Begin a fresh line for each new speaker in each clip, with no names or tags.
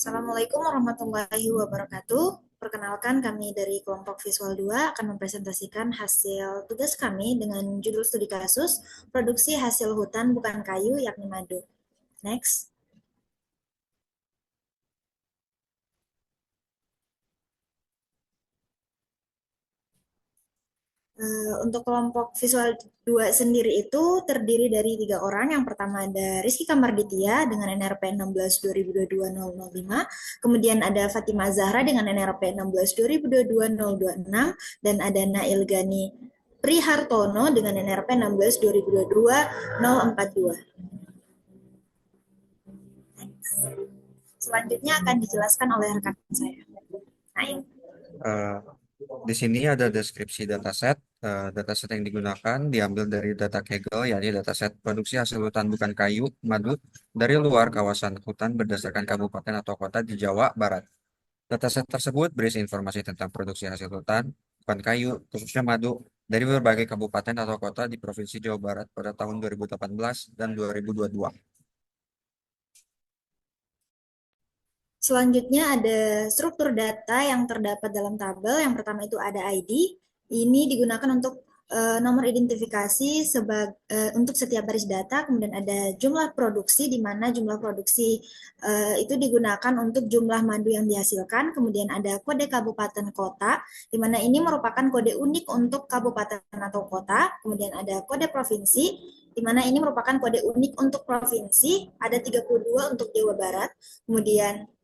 Assalamualaikum warahmatullahi wabarakatuh. Perkenalkan kami dari kelompok Visual 2 akan mempresentasikan hasil tugas kami dengan judul studi kasus produksi hasil hutan bukan kayu yakni madu. Next. Untuk kelompok visual 2 sendiri itu terdiri dari 3 orang. Yang pertama ada Rizky Kamarditya dengan NRP 16/2022-005. Kemudian ada Fatima Zahra dengan NRP 16/2022-026. Dan ada Nail Gani Prihartono dengan NRP 16/2022-042. Selanjutnya akan dijelaskan oleh rekan saya. Nail.
Eh, di sini ada deskripsi dataset. Dataset yang digunakan diambil dari data Kaggle, yakni dataset produksi hasil hutan bukan kayu, madu, dari luar kawasan hutan berdasarkan kabupaten atau kota di Jawa Barat. Dataset tersebut berisi informasi tentang produksi hasil hutan bukan kayu, khususnya madu, dari berbagai kabupaten atau kota di Provinsi Jawa Barat pada tahun 2018 dan 2022.
Selanjutnya ada struktur data yang terdapat dalam tabel. Yang pertama itu ada ID. Ini digunakan untuk nomor identifikasi untuk setiap baris data. Kemudian ada jumlah produksi, di mana jumlah produksi itu digunakan untuk jumlah madu yang dihasilkan. Kemudian ada kode kabupaten kota, di mana ini merupakan kode unik untuk kabupaten atau kota. Kemudian ada kode provinsi, di mana ini merupakan kode unik untuk provinsi. Ada 32 untuk Jawa Barat. Kemudian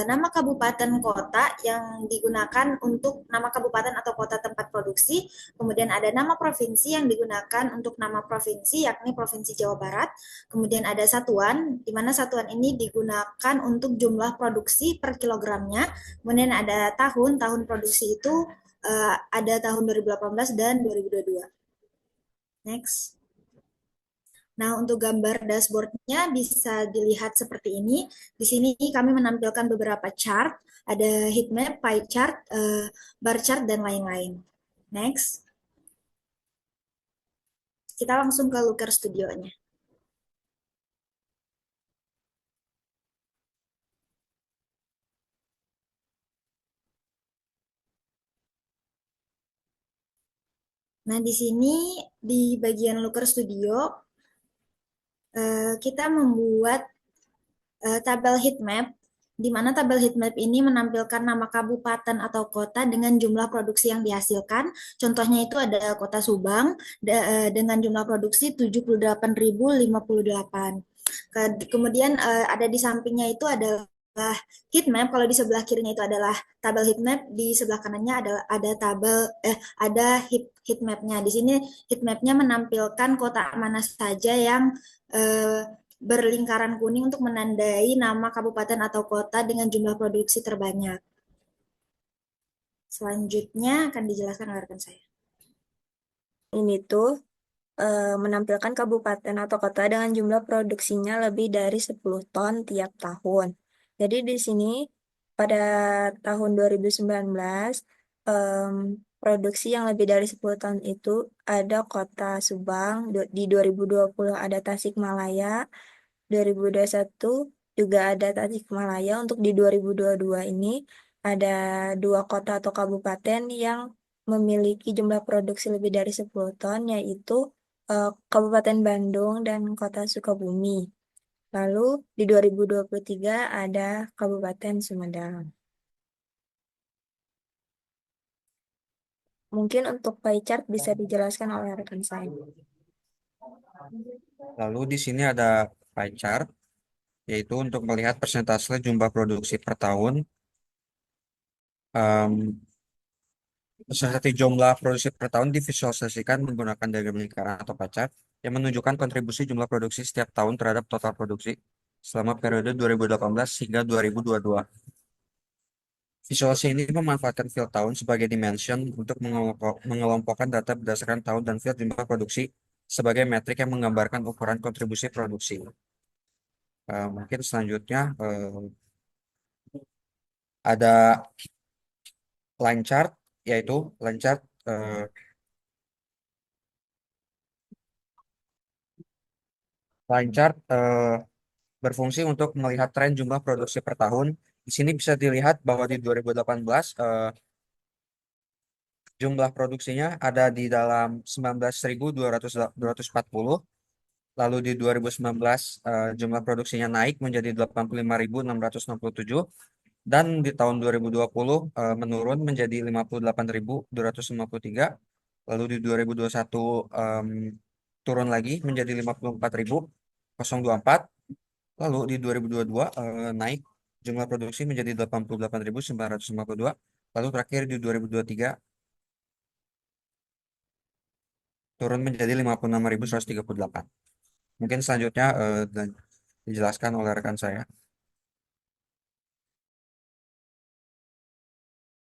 nama kabupaten kota yang digunakan untuk nama kabupaten atau kota tempat produksi. Kemudian ada nama provinsi yang digunakan untuk nama provinsi, yakni Provinsi Jawa Barat. Kemudian ada satuan, di mana satuan ini digunakan untuk jumlah produksi per kilogramnya. Kemudian ada tahun produksi itu ada tahun 2018 dan 2022. Next. Nah, untuk gambar dashboardnya bisa dilihat seperti ini. Di sini kami menampilkan beberapa chart, ada heat map, pie chart, bar chart, dan lain-lain. Next, kita langsung ke Looker Studio-nya. Nah, di sini di bagian Looker Studio, kita membuat tabel heat map, di mana tabel heat map ini menampilkan nama kabupaten atau kota dengan jumlah produksi yang dihasilkan. Contohnya itu ada Kota Subang dengan jumlah produksi 78.058. Kemudian ada di sampingnya itu adalah heat map. Kalau di sebelah kirinya itu adalah tabel heat map, di sebelah kanannya ada tabel ada heat mapnya. Di sini heat mapnya menampilkan kota mana saja yang eh, berlingkaran kuning untuk menandai nama kabupaten atau kota dengan jumlah produksi terbanyak. Selanjutnya akan dijelaskan oleh rekan saya.
Ini tuh menampilkan kabupaten atau kota dengan jumlah produksinya lebih dari 10 ton tiap tahun. Jadi di sini pada tahun 2019 em, produksi yang lebih dari 10 ton itu ada Kota Subang, di 2020 ada Tasikmalaya, 2021 juga ada Tasikmalaya. Untuk di 2022 ini ada dua kota atau kabupaten yang memiliki jumlah produksi lebih dari 10 ton, yaitu Kabupaten Bandung dan Kota Sukabumi. Lalu di 2023 ada Kabupaten Sumedang. Mungkin untuk pie chart bisa dijelaskan oleh rekan saya.
Lalu di sini ada pie chart, yaitu untuk melihat persentase jumlah produksi per tahun. Persentase jumlah produksi per tahun divisualisasikan menggunakan diagram lingkaran atau pie yang menunjukkan kontribusi jumlah produksi setiap tahun terhadap total produksi selama periode 2018 hingga 2022. Visualisasi ini memanfaatkan field tahun sebagai dimension untuk mengelompokkan data berdasarkan tahun dan field jumlah produksi sebagai metrik yang menggambarkan ukuran kontribusi produksi. Mungkin selanjutnya ada line chart, yaitu line chart eh, line chart berfungsi untuk melihat tren jumlah produksi per tahun. Di sini bisa dilihat bahwa di 2018 jumlah produksinya ada di dalam 19.240. Lalu di 2019 jumlah produksinya naik menjadi 85.667 dan di tahun 2020 menurun menjadi 58.253. Lalu di 2021 turun lagi menjadi 54.024. Lalu di 2022 naik jumlah produksi menjadi 88.952. Lalu terakhir di 2023 turun menjadi 56.138. Mungkin selanjutnya dijelaskan oleh rekan saya.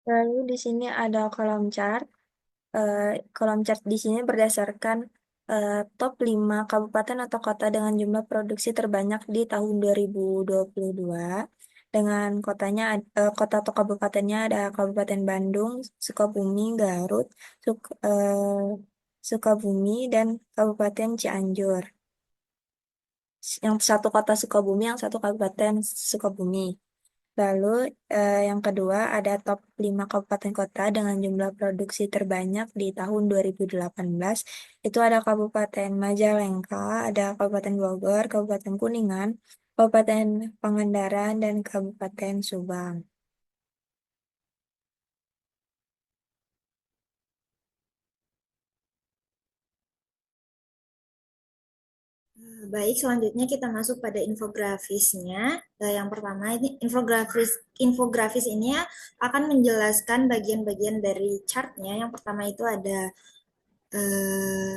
Lalu di sini ada kolom chart. Kolom chart di sini berdasarkan top 5 kabupaten atau kota dengan jumlah produksi terbanyak di tahun 2022. Dengan kota atau kabupatennya ada Kabupaten Bandung, Sukabumi, Garut, Sukabumi, dan Kabupaten Cianjur. Yang satu kota Sukabumi, yang satu kabupaten Sukabumi. Lalu yang kedua ada top 5 kabupaten kota dengan jumlah produksi terbanyak di tahun 2018. Itu ada Kabupaten Majalengka, ada Kabupaten Bogor, Kabupaten Kuningan, Kabupaten Pangandaran, dan Kabupaten Subang.
Baik, selanjutnya kita masuk pada infografisnya. Yang pertama ini infografis ini ya akan menjelaskan bagian-bagian dari chartnya. Yang pertama itu ada eh,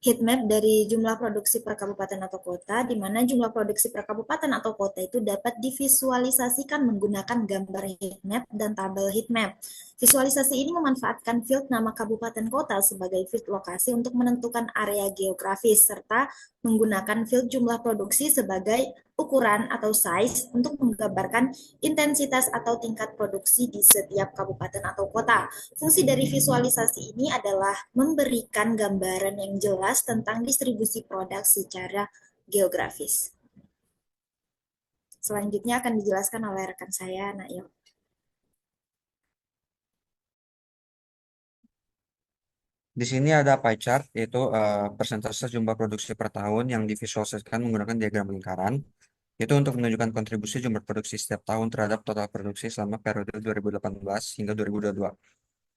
heat map dari jumlah produksi per kabupaten atau kota, di mana jumlah produksi per kabupaten atau kota itu dapat divisualisasikan menggunakan gambar heat map dan tabel heat map. Visualisasi ini memanfaatkan field nama kabupaten kota sebagai field lokasi untuk menentukan area geografis, serta menggunakan field jumlah produksi sebagai ukuran atau size untuk menggambarkan intensitas atau tingkat produksi di setiap kabupaten atau kota. Fungsi dari visualisasi ini adalah memberikan gambaran yang jelas tentang distribusi produk secara geografis. Selanjutnya akan dijelaskan oleh rekan saya, Nail.
Di sini ada pie chart, yaitu persentase jumlah produksi per tahun yang divisualisasikan menggunakan diagram lingkaran. Itu untuk menunjukkan kontribusi jumlah produksi setiap tahun terhadap total produksi selama periode 2018 hingga 2022.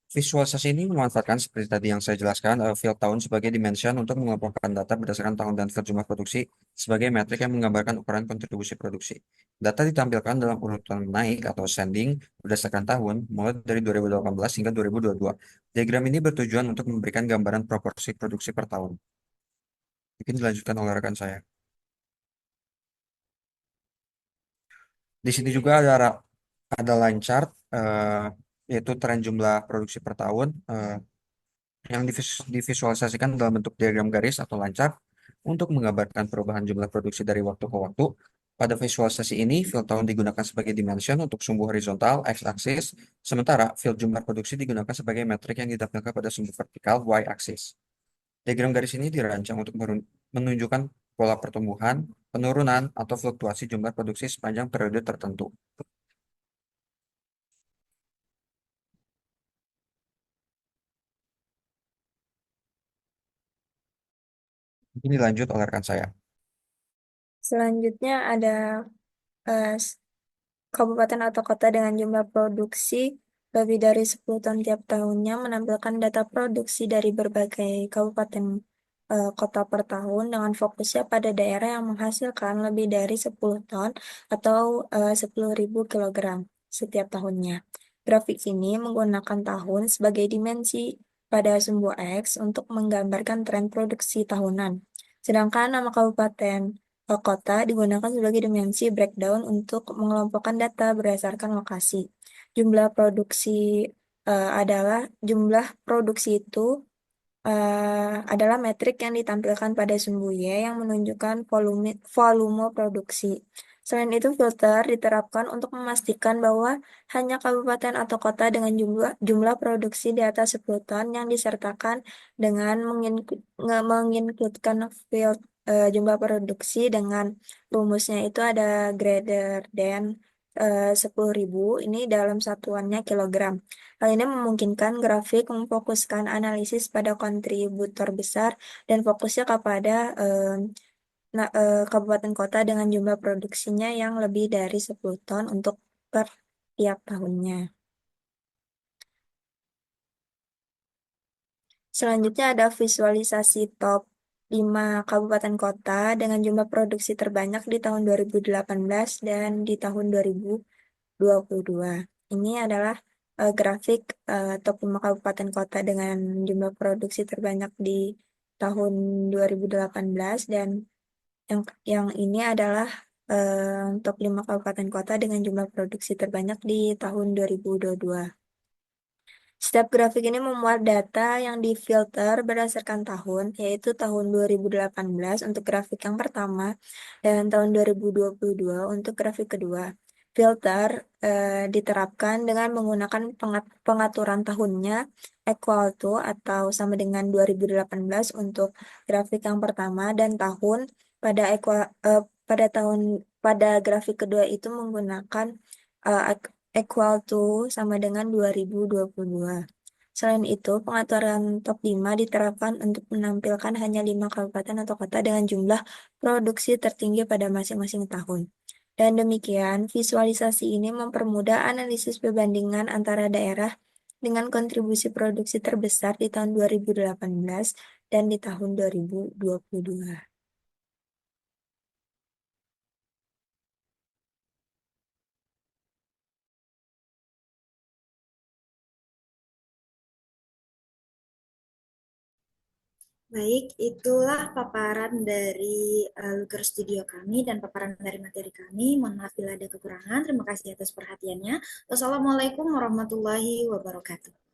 Visualisasi ini memanfaatkan seperti tadi yang saya jelaskan, field tahun sebagai dimension untuk mengelompokkan data berdasarkan tahun dan field jumlah produksi sebagai metrik yang menggambarkan ukuran kontribusi produksi. Data ditampilkan dalam urutan naik atau ascending berdasarkan tahun, mulai dari 2018 hingga 2022. Diagram ini bertujuan untuk memberikan gambaran proporsi produksi per tahun. Mungkin dilanjutkan oleh rekan saya. Di sini juga ada line chart, yaitu tren jumlah produksi per tahun. Yang divisualisasikan dalam bentuk diagram garis atau lancar untuk menggambarkan perubahan jumlah produksi dari waktu ke waktu. Pada visualisasi ini, field tahun digunakan sebagai dimension untuk sumbu horizontal x-axis, sementara field jumlah produksi digunakan sebagai metrik yang ditampilkan pada sumbu vertikal y-axis. Diagram garis ini dirancang untuk menunjukkan pola pertumbuhan, penurunan, atau fluktuasi jumlah produksi sepanjang periode tertentu. Ini dilanjut oleh rekan saya.
Selanjutnya ada eh, kabupaten atau kota dengan jumlah produksi lebih dari 10 ton tiap tahunnya menampilkan data produksi dari berbagai kabupaten kota per tahun dengan fokusnya pada daerah yang menghasilkan lebih dari 10 ton atau 10.000 kilogram setiap tahunnya. Grafik ini menggunakan tahun sebagai dimensi pada sumbu X untuk menggambarkan tren produksi tahunan. Sedangkan nama kabupaten kota digunakan sebagai dimensi breakdown untuk mengelompokkan data berdasarkan lokasi. Jumlah produksi adalah jumlah produksi itu adalah metrik yang ditampilkan pada sumbu Y yang menunjukkan volume produksi. Selain itu, filter diterapkan untuk memastikan bahwa hanya kabupaten atau kota dengan jumlah produksi di atas 10 ton yang disertakan dengan menginkludkan field jumlah produksi dengan rumusnya itu ada greater than 10.000, ini dalam satuannya kilogram. Hal ini memungkinkan grafik memfokuskan analisis pada kontributor besar dan fokusnya kepada kabupaten kota dengan jumlah produksinya yang lebih dari 10 ton untuk per tiap tahunnya. Selanjutnya ada visualisasi top 5 kabupaten kota dengan jumlah produksi terbanyak di tahun 2018 dan di tahun 2022. Ini adalah grafik top 5 kabupaten kota dengan jumlah produksi terbanyak di tahun 2018 dan yang ini adalah top 5 kabupaten kota dengan jumlah produksi terbanyak di tahun 2022. Setiap grafik ini memuat data yang difilter berdasarkan tahun, yaitu tahun 2018 untuk grafik yang pertama dan tahun 2022 untuk grafik kedua. Filter diterapkan dengan menggunakan pengaturan tahunnya equal to atau sama dengan 2018 untuk grafik yang pertama dan tahun pada pada pada grafik kedua itu menggunakan equal to sama dengan 2022. Selain itu, pengaturan top 5 diterapkan untuk menampilkan hanya 5 kabupaten atau kota dengan jumlah produksi tertinggi pada masing-masing tahun. Dan demikian, visualisasi ini mempermudah analisis perbandingan antara daerah dengan kontribusi produksi terbesar di tahun 2018 dan di tahun 2022.
Baik, itulah paparan dari Luker Studio kami dan paparan dari materi kami. Mohon maaf bila ada kekurangan. Terima kasih atas perhatiannya. Wassalamualaikum warahmatullahi wabarakatuh.